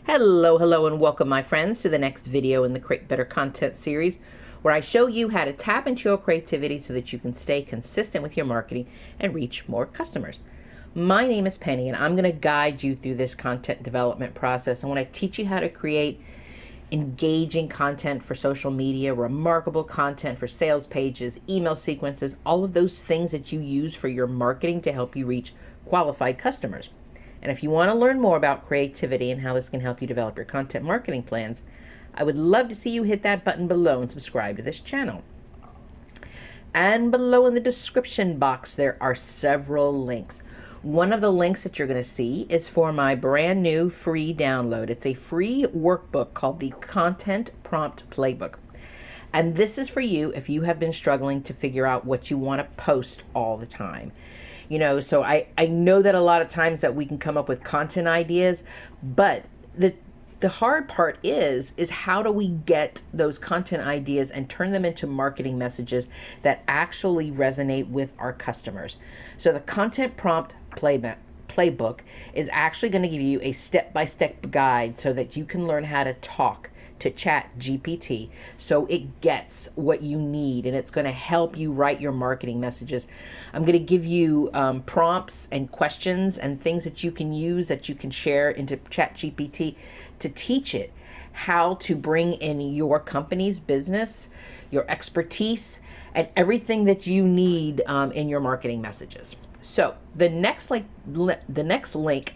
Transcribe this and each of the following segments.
Hello, and welcome, my friends, to the next video in the Create Better Content series, where I show you how to tap into your creativity so that you can stay consistent with your marketing and reach more customers. My name is Penny, and I'm going to guide you through this content development process. I want to teach you how to create engaging content for social media, remarkable content for sales pages, email sequences, all of those things that you use for your marketing to help you reach qualified customers. And if you want to learn more about creativity and how this can help you develop your content marketing plans, I would love to see you hit that button below and subscribe to this channel. And below in the description box, there are several links. One of the links that you're going to see is for my brand new free download. It's a free workbook called the Content Prompt Playbook. And this is for you if you have been struggling to figure out what you want to post all the time. So I know that a lot of times that we can come up with content ideas, but the hard part is how do we get those content ideas and turn them into marketing messages that actually resonate with our customers. So the Content Prompt Playbook is actually going to give you a step-by-step guide so that you can learn how to talk to ChatGPT so it gets what you need, and it's going to help you write your marketing messages. I'm going to give you prompts and questions and things that you can use, that you can share into ChatGPT to teach it how to bring in your company's business, your expertise, and everything that you need in your marketing messages. So the next link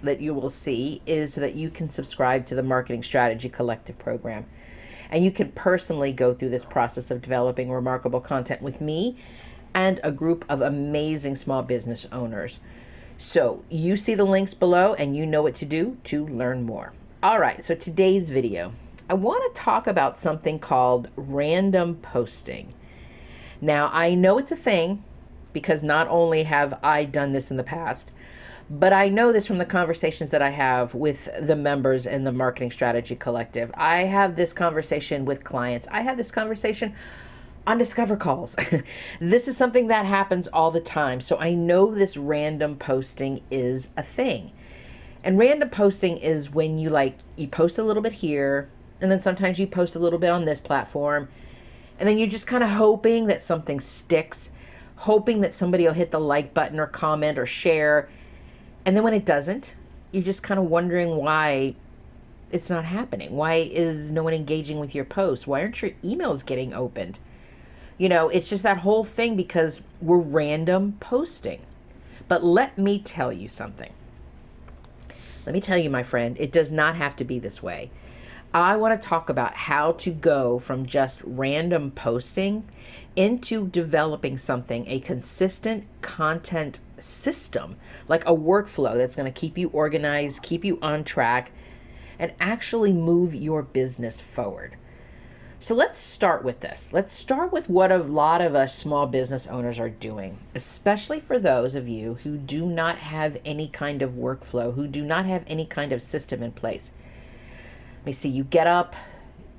that you will see is so that you can subscribe to the Marketing Strategy Collective program. And you can personally go through this process of developing remarkable content with me and a group of amazing small business owners. So you see the links below and you know what to do to learn more. All right, so today's video, I want to talk about something called random posting. Now, I know it's a thing, because not only have I done this in the past, but I know this from the conversations that I have with the members in the Marketing Strategy Collective. I have this conversation with clients. I have this conversation on Discover calls. This is something that happens all the time. So I know this random posting is a thing. And random posting is when you post a little bit here, and then sometimes you post a little bit on this platform, and then you're just kind of hoping that something sticks, hoping that somebody will hit the like button or comment or share. And then when it doesn't, you're just kind of wondering why it's not happening. Why is no one engaging with your posts? Why aren't your emails getting opened? It's just that whole thing because we're random posting. But let me tell you something. Let me tell you, my friend, it does not have to be this way. I want to talk about how to go from just random posting into developing something, a consistent content system, like a workflow that's going to keep you organized, keep you on track, and actually move your business forward. So let's start with this. Let's start with what a lot of us small business owners are doing, especially for those of you who do not have any kind of workflow, who do not have any kind of system in place. Let me see, you get up,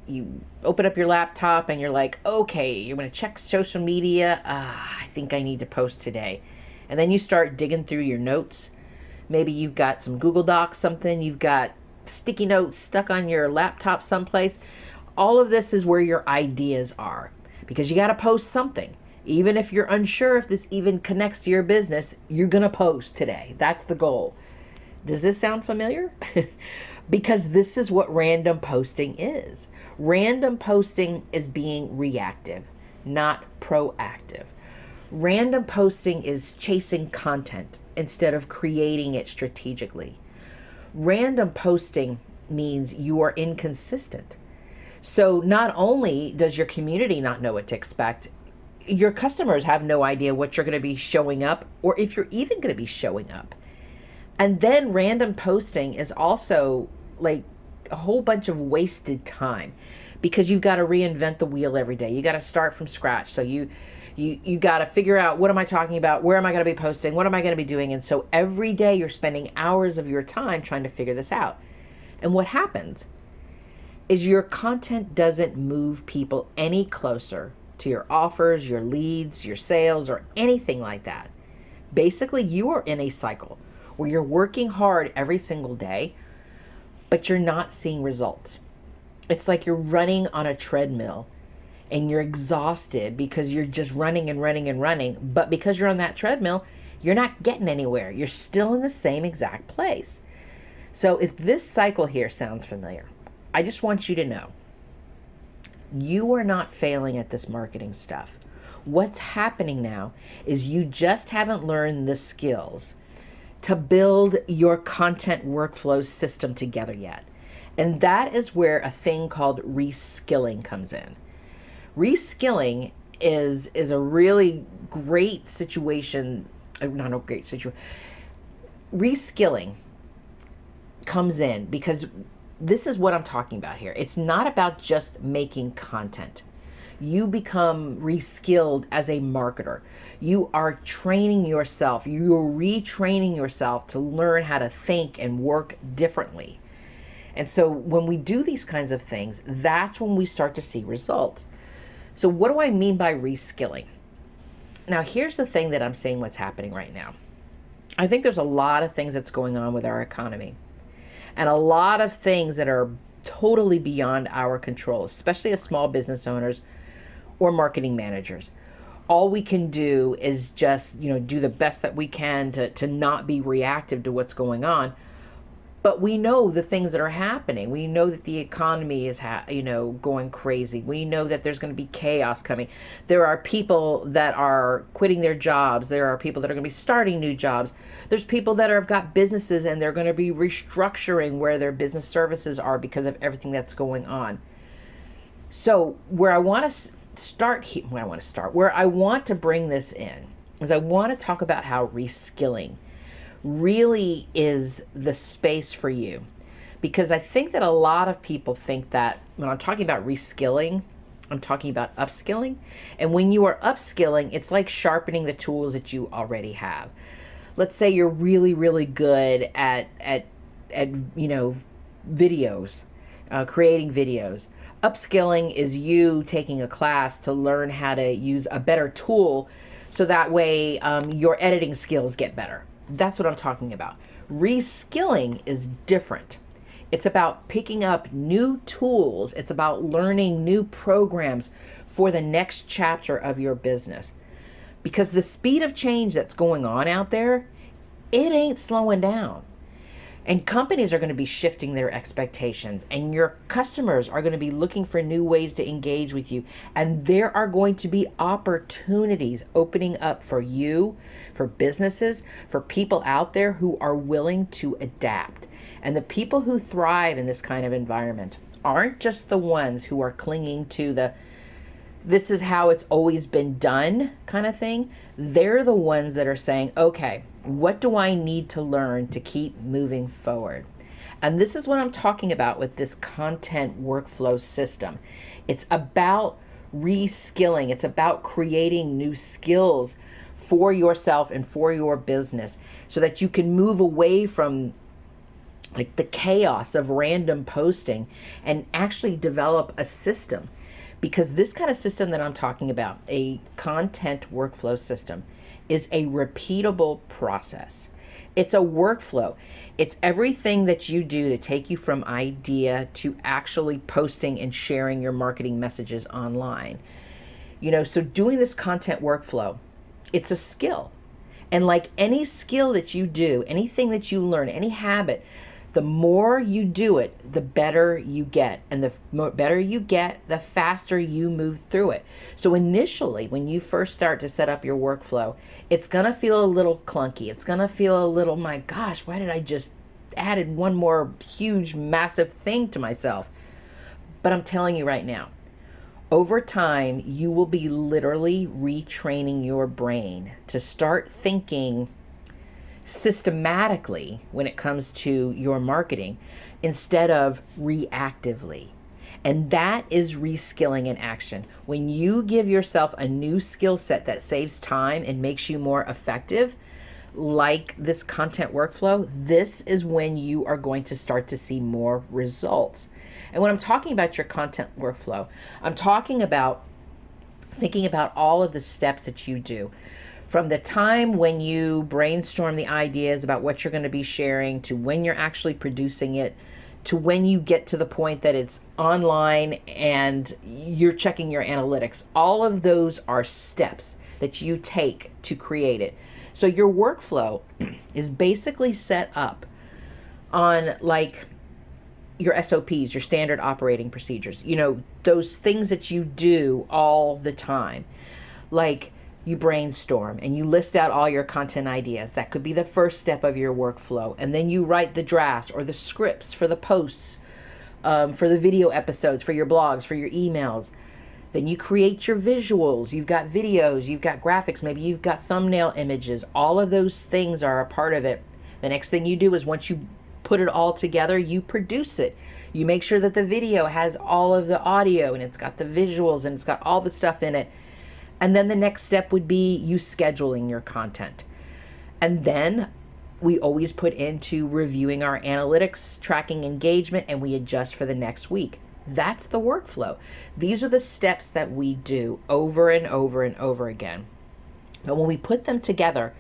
you open up your laptop, and you're like, okay, you're going to check social media. I think I need to post today. And then you start digging through your notes. Maybe you've got some Google Docs, something. You've got sticky notes stuck on your laptop someplace. All of this is where your ideas are, because you got to post something. Even if you're unsure if this even connects to your business, you're going to post today. That's the goal. Does this sound familiar? Because this is what random posting is. Random posting is being reactive, not proactive. Random posting is chasing content instead of creating it strategically. Random posting means you are inconsistent. So not only does your community not know what to expect, your customers have no idea what you're going to be showing up or if you're even going to be showing up. And then random posting is also like a whole bunch of wasted time, because you've got to reinvent the wheel every day. You got to start from scratch. So you got to figure out, what am I talking about? Where am I going to be posting? What am I going to be doing? And so every day you're spending hours of your time trying to figure this out. And what happens is your content doesn't move people any closer to your offers, your leads, your sales, or anything like that. Basically, you are in a cycle where you're working hard every single day, but you're not seeing results. It's like you're running on a treadmill and you're exhausted because you're just running and running and running. But because you're on that treadmill, you're not getting anywhere. You're still in the same exact place. So if this cycle here sounds familiar, I just want you to know you are not failing at this marketing stuff. What's happening now is you just haven't learned the skills to build your content workflow system together yet. And that is where a thing called reskilling comes in. Reskilling is a really great situation, not a great situation. Reskilling comes in because this is what I'm talking about here. It's not about just making content. You become reskilled as a marketer. You are training yourself. You're retraining yourself to learn how to think and work differently. And so when we do these kinds of things, that's when we start to see results. So what do I mean by reskilling? Now, here's the thing that I'm saying what's happening right now. I think there's a lot of things that's going on with our economy and a lot of things that are totally beyond our control, especially as small business owners or marketing managers. All we can do is just, do the best that we can to not be reactive to what's going on. But we know the things that are happening. We know that the economy is, going crazy. We know that there's going to be chaos coming. There are people that are quitting their jobs. There are people that are going to be starting new jobs. There's people that have got businesses and they're going to be restructuring where their business services are because of everything that's going on. So where I want to bring this in is I want to talk about how reskilling really is the space for you. Because I think that a lot of people think that when I'm talking about reskilling, I'm talking about upskilling. And when you are upskilling, it's like sharpening the tools that you already have. Let's say you're really, really good at videos, creating videos. Upskilling is you taking a class to learn how to use a better tool so that way your editing skills get better. That's what I'm talking about. Reskilling is different. It's about picking up new tools. It's about learning new programs for the next chapter of your business. Because the speed of change that's going on out there, it ain't slowing down. And companies are going to be shifting their expectations, and your customers are going to be looking for new ways to engage with you. And there are going to be opportunities opening up for you, for businesses, for people out there who are willing to adapt. And the people who thrive in this kind of environment aren't just the ones who are clinging to the this is how it's always been done kind of thing. They're the ones that are saying, okay, what do I need to learn to keep moving forward? And this is what I'm talking about with this content workflow system. It's about reskilling. It's about creating new skills for yourself and for your business so that you can move away from like the chaos of random posting and actually develop a system. Because this kind of system that I'm talking about, a content workflow system, is a repeatable process. It's a workflow. It's everything that you do to take you from idea to actually posting and sharing your marketing messages online. So doing this content workflow, it's a skill. And like any skill that you do, anything that you learn, any habit, the more you do it, the better you get. And the better you get, the faster you move through it. So initially, when you first start to set up your workflow, it's going to feel a little clunky. It's going to feel a little, my gosh, why did I just added one more huge, massive thing to myself? But I'm telling you right now, over time, you will be literally retraining your brain to start thinking systematically when it comes to your marketing instead of reactively. And that is reskilling in action. When you give yourself a new skill set that saves time and makes you more effective, like this content workflow, this is when you are going to start to see more results. And when I'm talking about your content workflow, I'm talking about thinking about all of the steps that you do. From the time when you brainstorm the ideas about what you're going to be sharing to when you're actually producing it, to when you get to the point that it's online and you're checking your analytics. All of those are steps that you take to create it. So your workflow is basically set up on like your SOPs, your standard operating procedures, those things that you do all the time. Like you brainstorm and you list out all your content ideas. That could be the first step of your workflow. And then you write the drafts or the scripts for the posts, for the video episodes, for your blogs, for your emails. Then you create your visuals. You've got videos, you've got graphics, maybe you've got thumbnail images. All of those things are a part of it. The next thing you do is once you put it all together, you produce it. You make sure that the video has all of the audio and it's got the visuals and it's got all the stuff in it. And then the next step would be you scheduling your content. And then we always put into reviewing our analytics, tracking engagement, and we adjust for the next week. That's the workflow. These are the steps that we do over and over and over again. But when we put them together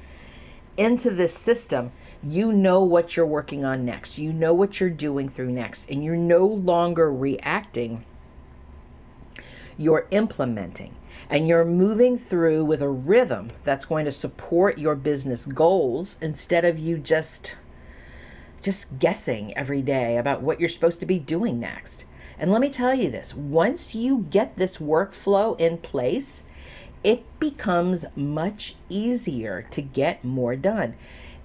into this system, you know what you're working on next. You know what you're doing through next. And you're no longer reacting. You're implementing. And you're moving through with a rhythm that's going to support your business goals instead of you just guessing every day about what you're supposed to be doing next. And let me tell you this, once you get this workflow in place, it becomes much easier to get more done.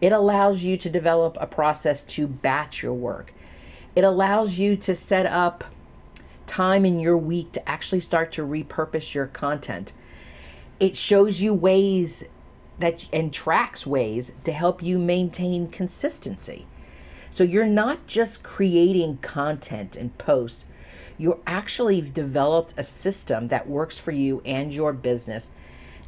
It allows you to develop a process to batch your work. It allows you to set up time in your week to actually start to repurpose your content. It shows you ways and tracks ways to help you maintain consistency. So you're not just creating content and posts, you actually developed a system that works for you and your business,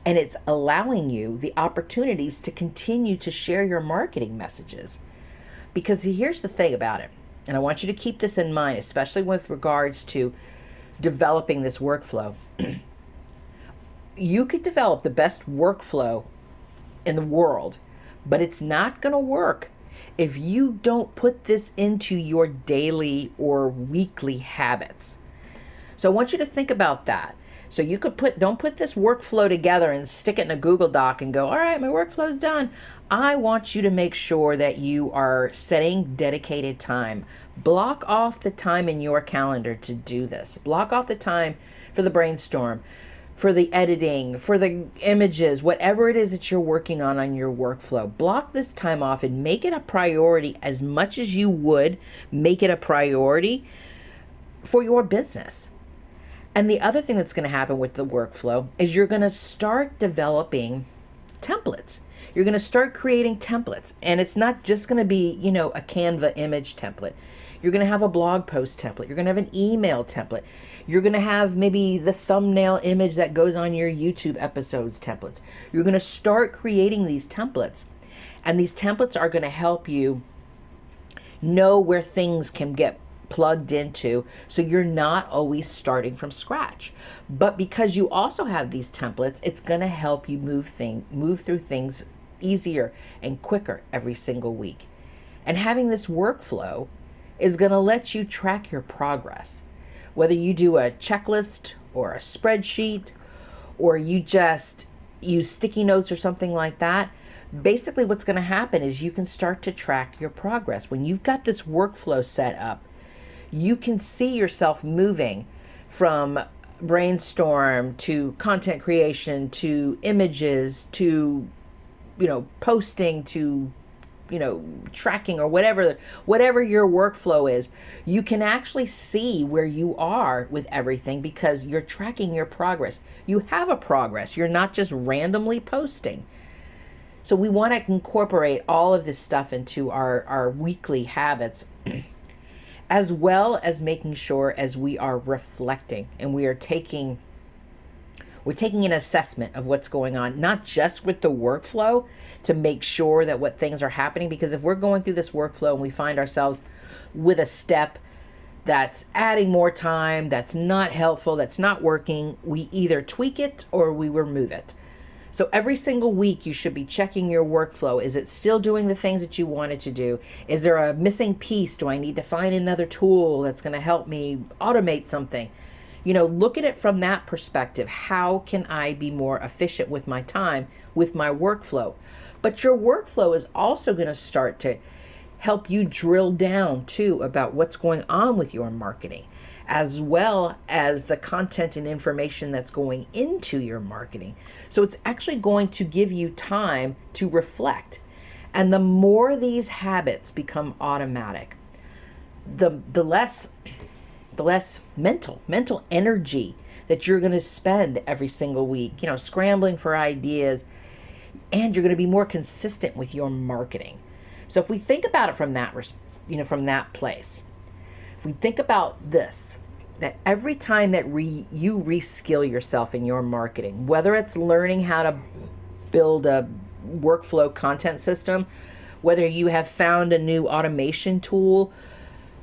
and it's allowing you the opportunities to continue to share your marketing messages. Because here's the thing about it, and I want you to keep this in mind, especially with regards to developing this workflow. You could develop the best workflow in the world, but it's not going to work if you don't put this into your daily or weekly habits. So I want you to think about that. So you could don't put this workflow together and stick it in a Google Doc and go, all right, my workflow's done. I want you to make sure that you are setting dedicated time. Block off the time in your calendar to do this. Block off the time for the brainstorm, for the editing, for the images, whatever it is that you're working on your workflow. Block this time off and make it a priority as much as you would make it a priority for your business. And the other thing that's going to happen with the workflow is you're going to start developing templates. You're going to start creating templates. And it's not just going to be, a Canva image template. You're going to have a blog post template. You're going to have an email template. You're going to have maybe the thumbnail image that goes on your YouTube episodes templates. You're going to start creating these templates. And these templates are going to help you know where things can get plugged into, so you're not always starting from scratch. But because you also have these templates, it's going to help you move through things easier and quicker every single week. And having this workflow is going to let you track your progress. Whether you do a checklist or a spreadsheet, or you just use sticky notes or something like that, basically what's going to happen is you can start to track your progress. When you've got this workflow set up, you can see yourself moving from brainstorm to content creation to images to, posting to, tracking or whatever your workflow is. You can actually see where you are with everything because you're tracking your progress. You have a progress. You're not just randomly posting. So we want to incorporate all of this stuff into our weekly habits as well as making sure as we are reflecting and we're taking an assessment of what's going on, not just with the workflow to make sure that what things are happening. Because if we're going through this workflow and we find ourselves with a step that's adding more time, that's not helpful, that's not working, we either tweak it or we remove it. So every single week you should be checking your workflow. Is it still doing the things that you want it to do? Is there a missing piece? Do I need to find another tool that's going to help me automate something? Look at it from that perspective. How can I be more efficient with my time, with my workflow? But your workflow is also going to start to help you drill down too about what's going on with your marketing, as well as the content and information that's going into your marketing. So it's actually going to give you time to reflect. And the more these habits become automatic, the less mental energy that you're going to spend every single week, scrambling for ideas, and you're going to be more consistent with your marketing. So if we think about it from that, from that place, if we think about this, that every time that you reskill yourself in your marketing, whether it's learning how to build a workflow content system, whether you have found a new automation tool,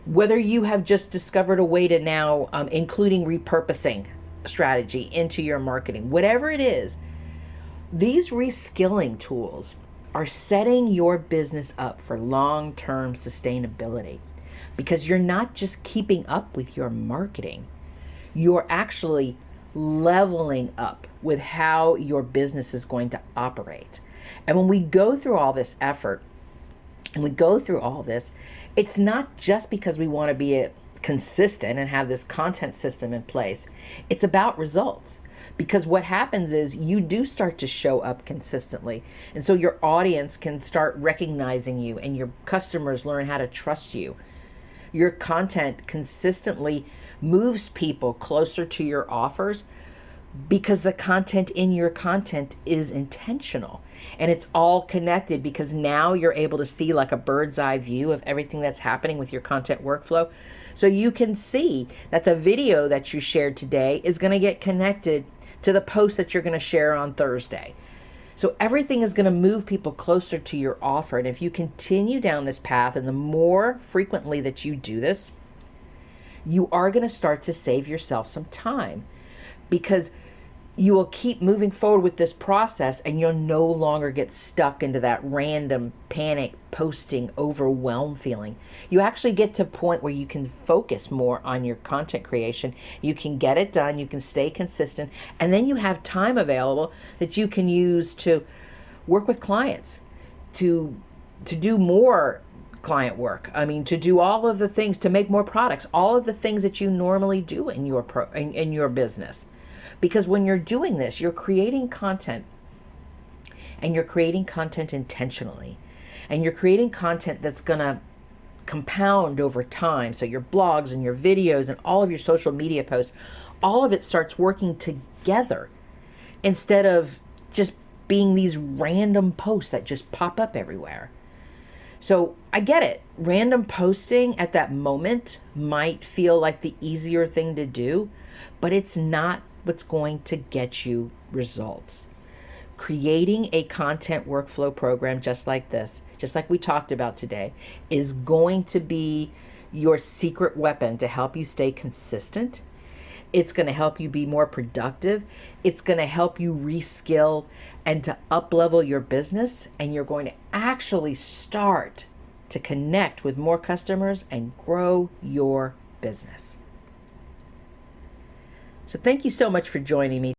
whether you have just discovered a way to now including repurposing strategy into your marketing, whatever it is, these reskilling tools are setting your business up for long-term sustainability, because you're not just keeping up with your marketing, you're actually leveling up with how your business is going to operate. And when we go through all this effort and we go through all this, it's not just because we want to be consistent and have this content system in place. It's about results. Because what happens is you do start to show up consistently. And so your audience can start recognizing you, and your customers learn how to trust you. Your content consistently moves people closer to your offers, because the content in your content is intentional, and it's all connected, because now you're able to see like a bird's eye view of everything that's happening with your content workflow. So you can see that the video that you shared today is going to get connected to the post that you're going to share on Thursday. So everything is going to move people closer to your offer. And if you continue down this path, and the more frequently that you do this, you are going to start to save yourself some time, because you will keep moving forward with this process, and you'll no longer get stuck into that random panic posting overwhelm feeling. You actually get to a point where you can focus more on your content creation. You can get it done, you can stay consistent, and then you have time available that you can use to work with clients, to do more client work. To do all of the things, to make more products, all of the things that you normally do in your business. Because when you're doing this, you're creating content, and you're creating content intentionally, and you're creating content that's going to compound over time. So your blogs and your videos and all of your social media posts, all of it starts working together, instead of just being these random posts that just pop up everywhere. So I get it. Random posting at that moment might feel like the easier thing to do, but it's not what's going to get you results. Creating a content workflow program just like this, just like we talked about today, is going to be your secret weapon to help you stay consistent. It's going to help you be more productive. It's going to help you reskill and to up-level your business, and you're going to actually start to connect with more customers and grow your business. So thank you so much for joining me.